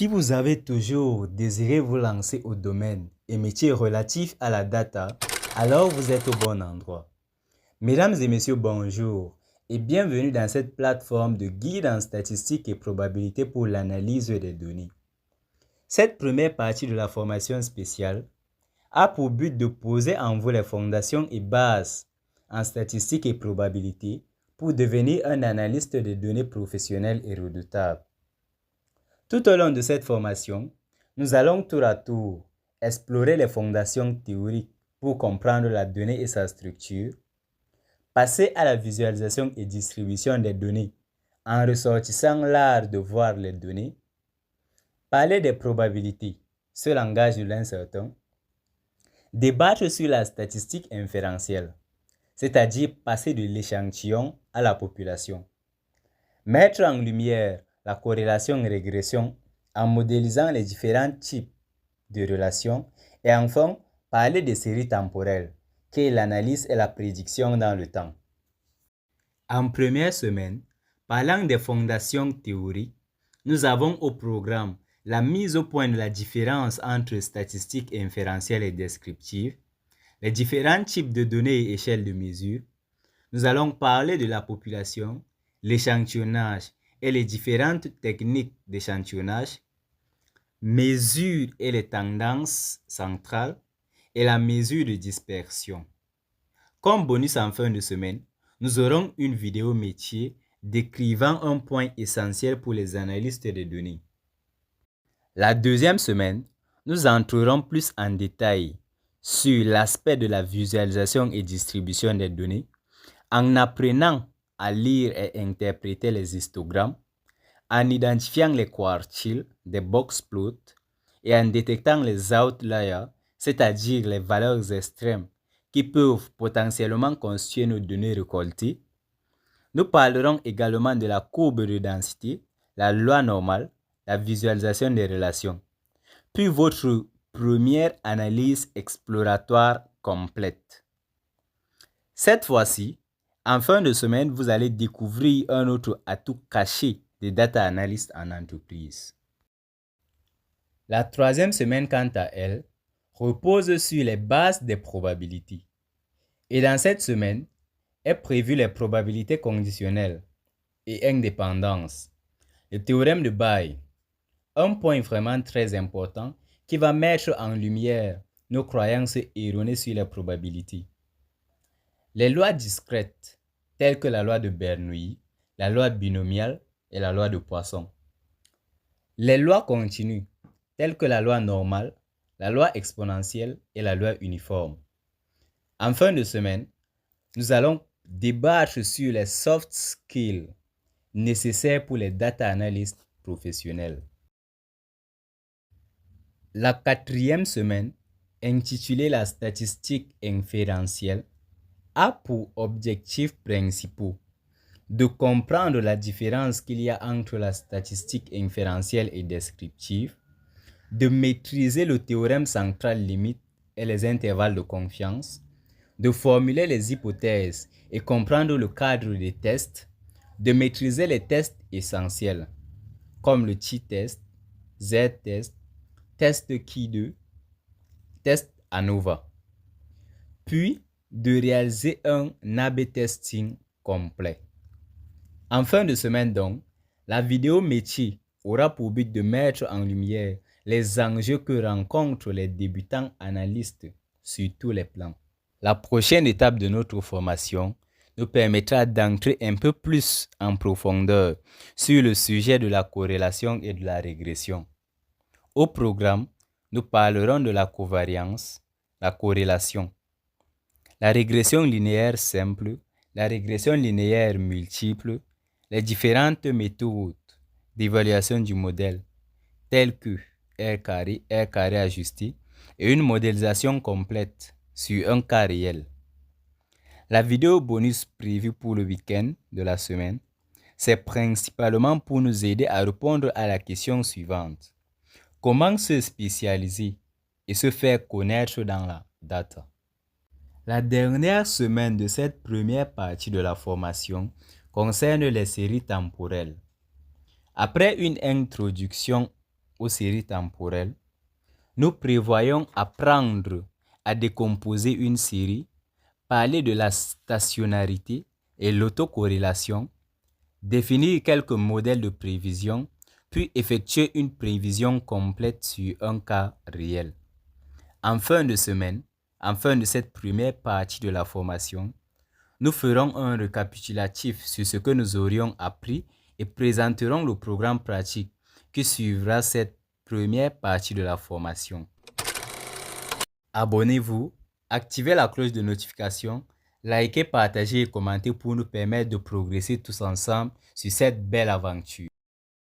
Si vous avez toujours désiré vous lancer au domaine et métier relatifs à la data, alors vous êtes au bon endroit. Mesdames et messieurs, bonjour et bienvenue dans cette plateforme de guide en statistiques et probabilités pour l'analyse des données. Cette première partie de la formation spéciale a pour but de poser en vous les fondations et bases en statistiques et probabilités pour devenir un analyste de données professionnel et redoutable. Tout au long de cette formation, nous allons tour à tour explorer les fondations théoriques pour comprendre la donnée et sa structure, passer à la visualisation et distribution des données en ressortissant l'art de voir les données, parler des probabilités, ce langage de l'incertain, débattre sur la statistique inférentielle, c'est-à-dire passer de l'échantillon à la population, mettre en lumière la corrélation-régression en modélisant les différents types de relations et enfin parler des séries temporelles, qui est l'analyse et la prédiction dans le temps. En première semaine, parlant des fondations théoriques, nous avons au programme la mise au point de la différence entre statistiques inférentielles et descriptives, les différents types de données et échelles de mesure. Nous allons parler de la population, l'échantillonnage et les différentes techniques d'échantillonnage, mesure et les tendances centrales et la mesure de dispersion. Comme bonus en fin de semaine, nous aurons une vidéo métier décrivant un point essentiel pour les analystes de données. La deuxième semaine, nous entrerons plus en détail sur l'aspect de la visualisation et distribution des données en apprenant à lire et interpréter les histogrammes, en identifiant les quartiles des box plots et en détectant les outliers, c'est-à-dire les valeurs extrêmes qui peuvent potentiellement constituer nos données récoltées. Nous parlerons également de la courbe de densité, la loi normale, la visualisation des relations, puis votre première analyse exploratoire complète. Cette fois-ci, en fin de semaine, vous allez découvrir un autre atout caché des data analystes en entreprise. La troisième semaine, quant à elle, repose sur les bases des probabilités. Et dans cette semaine, est prévu les probabilités conditionnelles et indépendance, le théorème de Bayes, un point vraiment très important qui va mettre en lumière nos croyances erronées sur les probabilités. Les lois discrètes, telles que la loi de Bernoulli, la loi binomiale et la loi de Poisson. Les lois continues, telles que la loi normale, la loi exponentielle et la loi uniforme. En fin de semaine, nous allons débattre sur les soft skills nécessaires pour les data analystes professionnels. La quatrième semaine, intitulée la statistique inférentielle, a pour objectifs principaux de comprendre la différence qu'il y a entre la statistique inférentielle et descriptive, de maîtriser le théorème central limite et les intervalles de confiance, de formuler les hypothèses et comprendre le cadre des tests, de maîtriser les tests essentiels, comme le t-test, z-test, test Key2, test ANOVA, puis de réaliser un A/B testing complet. En fin de semaine donc, la vidéo métier aura pour but de mettre en lumière les enjeux que rencontrent les débutants analystes sur tous les plans. La prochaine étape de notre formation nous permettra d'entrer un peu plus en profondeur sur le sujet de la corrélation et de la régression. Au programme, nous parlerons de la covariance, la corrélation, la régression linéaire simple, la régression linéaire multiple, les différentes méthodes d'évaluation du modèle, telles que R carré ajusté, et une modélisation complète sur un cas réel. La vidéo bonus prévue pour le week-end de la semaine, c'est principalement pour nous aider à répondre à la question suivante. Comment se spécialiser et se faire connaître dans la data? La dernière semaine de cette première partie de la formation concerne les séries temporelles. Après une introduction aux séries temporelles, nous prévoyons apprendre à décomposer une série, parler de la stationnarité et l'autocorrélation, définir quelques modèles de prévision, puis effectuer une prévision complète sur un cas réel. En fin de semaine, en fin de cette première partie de la formation, nous ferons un récapitulatif sur ce que nous aurions appris et présenterons le programme pratique qui suivra cette première partie de la formation. Abonnez-vous, activez la cloche de notification, likez, partagez et commentez pour nous permettre de progresser tous ensemble sur cette belle aventure.